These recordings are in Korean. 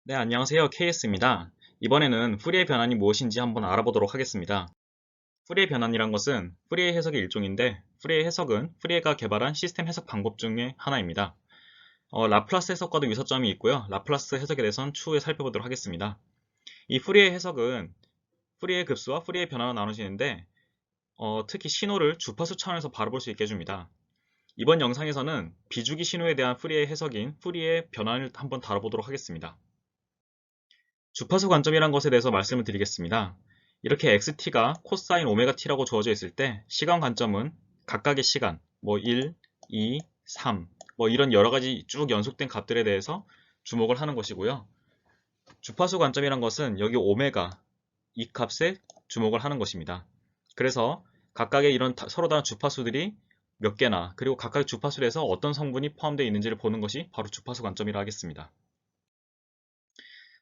네, 안녕하세요. KS입니다. 이번에는 푸리의 변환이 무엇인지 한번 알아보도록 하겠습니다. 푸리의 변환이란 것은 푸리의 해석의 일종인데, 푸리의 해석은 푸리에가 개발한 시스템 해석 방법 중에 하나입니다. 라플라스 해석과도 유사점이 있고요. 라플라스 해석에 대해서는 추후에 살펴보도록 하겠습니다. 이 푸리의 해석은 푸리의 급수와 푸리의 변화로 나눠지는데, 특히 신호를 주파수 차원에서 바라볼 수 있게 해줍니다. 이번 영상에서는 비주기 신호에 대한 푸리의 해석인 푸리의 변환을 한번 다뤄보도록 하겠습니다. 주파수 관점이란 것에 대해서 말씀을 드리겠습니다. 이렇게 xt가 코사인 오메가 t라고 주어져 있을 때 시간 관점은 각각의 시간, 1, 2, 3, 이런 여러 가지 쭉 연속된 값들에 대해서 주목을 하는 것이고요. 주파수 관점이란 것은 여기 오메가 이 값에 주목을 하는 것입니다. 그래서 각각의 이런 서로 다른 주파수들이 몇 개나 그리고 각각의 주파수에서 어떤 성분이 포함되어 있는지를 보는 것이 바로 주파수 관점이라 하겠습니다.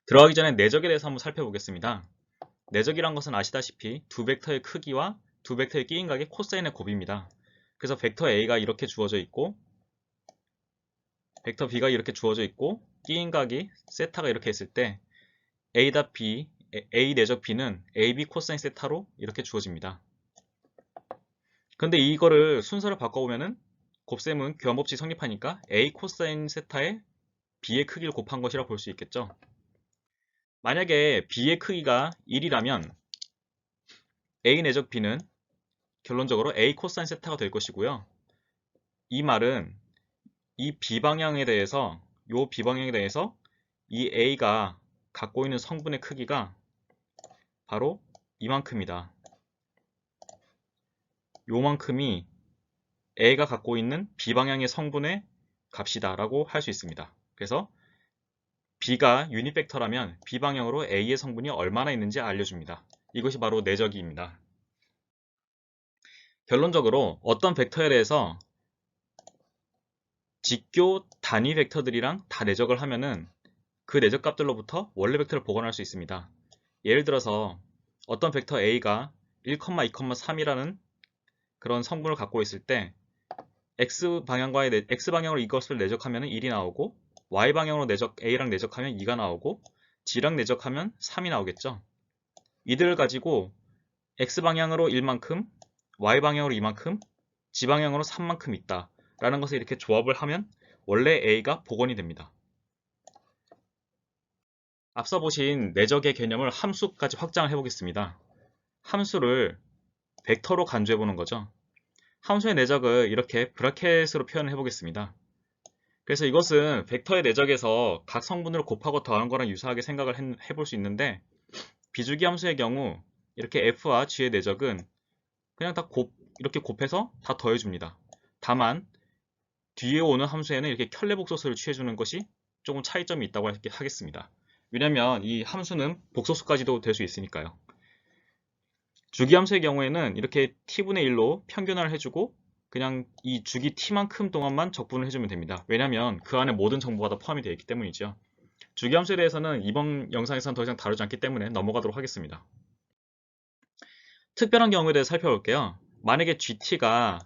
들어가기 전에 내적에 대해서 한번 살펴보겠습니다. 내적이란 것은 아시다시피 두 벡터의 크기와 두 벡터의 끼인각의 코사인의 곱입니다. 그래서 벡터 A가 이렇게 주어져 있고 벡터 B가 이렇게 주어져 있고 끼인각이 세타가 이렇게 있을 때 A.B, A 내적 B는 AB 코사인 세타로 이렇게 주어집니다. 근데 이거를 순서를 바꿔보면은 곱셈은 교환법칙이 성립하니까 A 코사인 세타에 B의 크기를 곱한 것이라 볼 수 있겠죠. 만약에 B의 크기가 1이라면 A 내적 B는 결론적으로 A 코사인 세타가 될 것이고요. 이 말은 이 B방향에 대해서 이 A가 갖고 있는 성분의 크기가 바로 이만큼이다. 요만큼이 A가 갖고 있는 B방향의 성분의 값이다 라고 할 수 있습니다. 그래서 B가 유닛 벡터라면 B방향으로 A의 성분이 얼마나 있는지 알려줍니다. 이것이 바로 내적이입니다. 결론적으로 어떤 벡터에 대해서 직교 단위 벡터들이랑 다 내적을 하면은 그 내적 값들로부터 원래 벡터를 복원할 수 있습니다. 예를 들어서 어떤 벡터 A가 1, 2, 3이라는 그런 성분을 갖고 있을 때 X방향으로 이것을 내적하면 1이 나오고 Y방향으로 A랑 내적하면 2가 나오고 G랑 내적하면 3이 나오겠죠. 이들을 가지고 X방향으로 1만큼, Y방향으로 2만큼, G방향으로 3만큼 있다 라는 것을 이렇게 조합을 하면 원래 A가 복원이 됩니다. 앞서 보신 내적의 개념을 함수까지 확장을 해보겠습니다. 함수를 벡터로 간주해 보는 거죠. 함수의 내적을 이렇게 브라켓으로 표현을 해보겠습니다. 그래서 이것은 벡터의 내적에서 각 성분을 곱하고 더하는 거랑 유사하게 생각을 해볼 수 있는데 비주기 함수의 경우 이렇게 f와 g의 내적은 그냥 이렇게 곱해서 다 더해줍니다. 다만 뒤에 오는 함수에는 이렇게 켤레복소수를 취해주는 것이 조금 차이점이 있다고 하겠습니다. 왜냐하면 이 함수는 복소수까지도 될 수 있으니까요. 주기함수의 경우에는 이렇게 t분의 1로 평균화를 해주고 그냥 이 주기 t만큼 동안만 적분을 해주면 됩니다. 왜냐하면 그 안에 모든 정보가 다 포함이 되어 있기 때문이죠. 주기함수에 대해서는 이번 영상에서는 더 이상 다루지 않기 때문에 넘어가도록 하겠습니다. 특별한 경우에 대해서 살펴볼게요. 만약에 gt가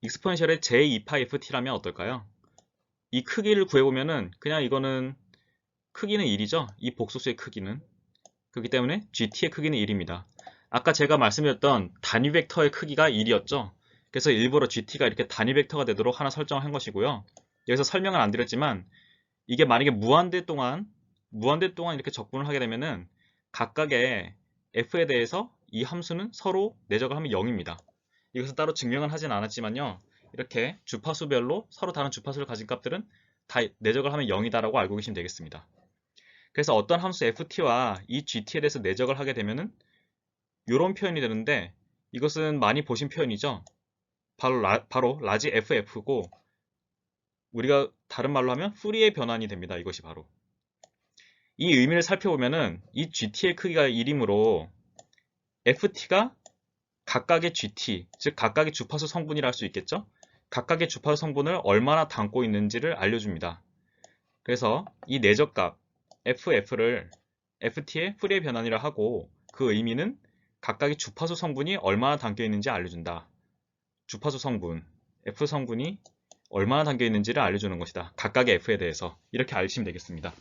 익스포넨셜의 j2πft라면 어떨까요? 이 크기를 구해보면은 그냥 이거는 크기는 1이죠. 이 복소수의 크기는. 그렇기 때문에 gt의 크기는 1입니다. 아까 제가 말씀드렸던 단위 벡터의 크기가 1이었죠. 그래서 일부러 gt가 이렇게 단위 벡터가 되도록 하나 설정을 한 것이고요. 여기서 설명은 안 드렸지만 이게 만약에 무한대 동안 이렇게 적분을 하게 되면은 각각의 f에 대해서 이 함수는 서로 내적을 하면 0입니다. 이것은 따로 증명은 하진 않았지만요. 이렇게 주파수별로 서로 다른 주파수를 가진 값들은 다 내적을 하면 0이다라고 알고 계시면 되겠습니다. 그래서 어떤 함수 ft와 이 gt에 대해서 내적을 하게 되면은 이런 표현이 되는데 이것은 많이 보신 표현이죠. 바로 라지 ff고 우리가 다른 말로 하면 푸리의 변환이 됩니다. 이것이 바로. 이 의미를 살펴보면은 이 gt의 크기가 1이므로 ft가 각각의 gt, 즉 각각의 주파수 성분이라 할 수 있겠죠. 각각의 주파수 성분을 얼마나 담고 있는지를 알려줍니다. 그래서 이 내적값 ff를 ft의 푸리의 변환이라 하고 그 의미는 각각의 주파수 성분이 얼마나 담겨 있는지 알려준다. 주파수 성분, F 성분이 얼마나 담겨 있는지를 알려주는 것이다. 각각의 F에 대해서 이렇게 아시면 되겠습니다.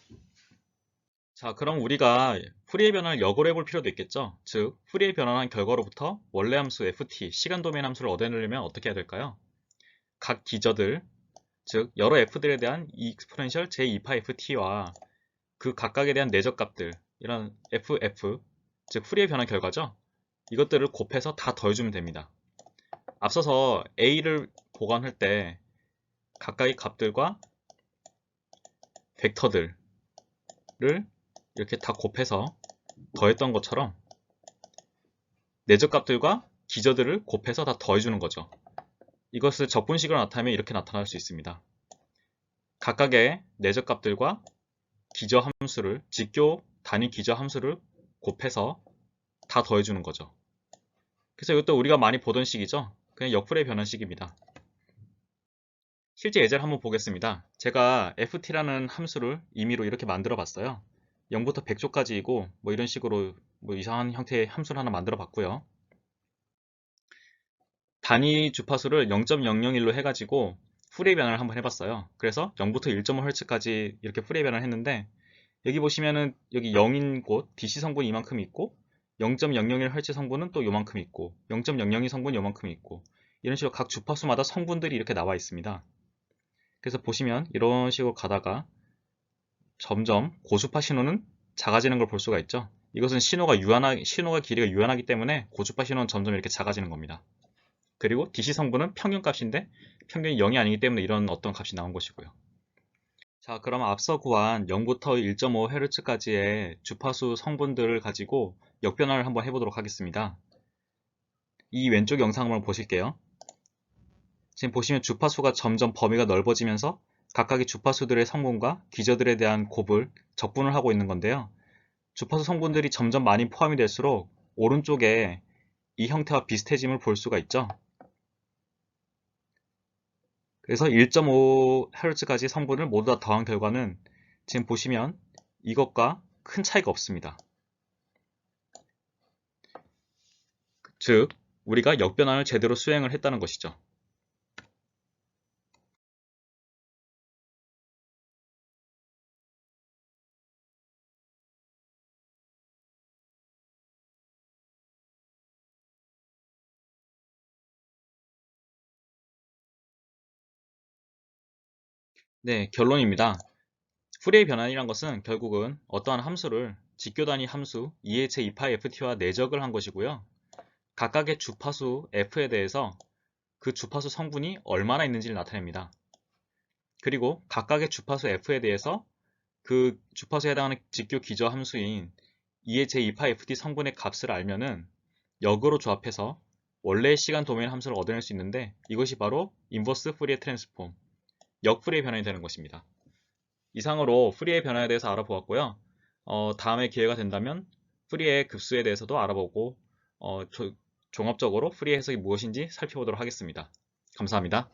자, 그럼 우리가 풀이의 변화를 역으로 해볼 필요도 있겠죠. 즉, 풀이의 변화한 결과로부터 원래 함수 ft, 시간 도메인 함수를 얻어내려면 어떻게 해야 될까요? 각 기저들, 즉 여러 f들에 대한 exponential j2파 ft와 그 각각에 대한 내적값들, 이런 ff, 즉 풀이의 변화 결과죠. 이것들을 곱해서 다 더해주면 됩니다. 앞서서 a를 보관할 때 각각의 값들과 벡터들을 이렇게 다 곱해서 더했던 것처럼 내적값들과 기저들을 곱해서 다 더해주는 거죠. 이것을 적분식으로 나타내면 이렇게 나타날 수 있습니다. 각각의 내적값들과 기저 함수를, 직교 단위 기저 함수를 곱해서 다 더해주는 거죠. 그래서 이것도 우리가 많이 보던 식이죠. 그냥 역풀의 변환식입니다. 실제 예제를 한번 보겠습니다. 제가 ft라는 함수를 임의로 이렇게 만들어 봤어요. 0부터 100조까지이고 뭐 이런 식으로 뭐 이상한 형태의 함수를 하나 만들어 봤고요. 단위 주파수를 0.001로 해가지고 풀이의 변환을 한번 해봤어요. 그래서 0부터 1.5Hz까지 이렇게 풀이의 변환을 했는데 여기 보시면은 여기 0인 곳 DC 성분이 이만큼 있고 0.001Hz 성분은 또 요만큼 있고 0.002 성분이 요만큼 있고 이런 식으로 각 주파수마다 성분들이 이렇게 나와 있습니다. 그래서 보시면 이런 식으로 가다가 점점 고주파 신호는 작아지는 걸 볼 수가 있죠. 이것은 신호가 길이가 유한하기 때문에 고주파 신호는 점점 이렇게 작아지는 겁니다. 그리고 DC 성분은 평균값인데 평균이 0이 아니기 때문에 이런 어떤 값이 나온 것이고요. 자, 그럼 앞서 구한 0부터 1.5Hz까지의 주파수 성분들을 가지고 역변화를 한번 해보도록 하겠습니다. 이 왼쪽 영상을 한번 보실게요. 지금 보시면 주파수가 점점 범위가 넓어지면서 각각의 주파수들의 성분과 기저들에 대한 곱을 적분을 하고 있는 건데요. 주파수 성분들이 점점 많이 포함이 될수록 오른쪽에 이 형태와 비슷해짐을 볼 수가 있죠. 그래서 1.5Hz까지 성분을 모두 다 더한 결과는 지금 보시면 이것과 큰 차이가 없습니다. 즉, 우리가 역변환을 제대로 수행을 했다는 것이죠. 네, 결론입니다. 풀이의 변환이란 것은 결국은 어떠한 함수를 직교 단위 함수 2의 제2파 ft와 내적을 한 것이고요. 각각의 주파수 f에 대해서 그 주파수 성분이 얼마나 있는지를 나타냅니다. 그리고 각각의 주파수 f에 대해서 그 주파수에 해당하는 직교 기저 함수인 2의 제2파 ft 성분의 값을 알면은 역으로 조합해서 원래의 시간 도메인 함수를 얻어낼 수 있는데 이것이 바로 인버스 ফু리에 트랜스폼, 역풀이의 변환이 되는 것입니다. 이상으로 풀이의 변화에 대해서 알아보았고요. 다음에 기회가 된다면 풀이의 급수에 대해서도 알아보고 종합적으로 풀이의 해석이 무엇인지 살펴보도록 하겠습니다. 감사합니다.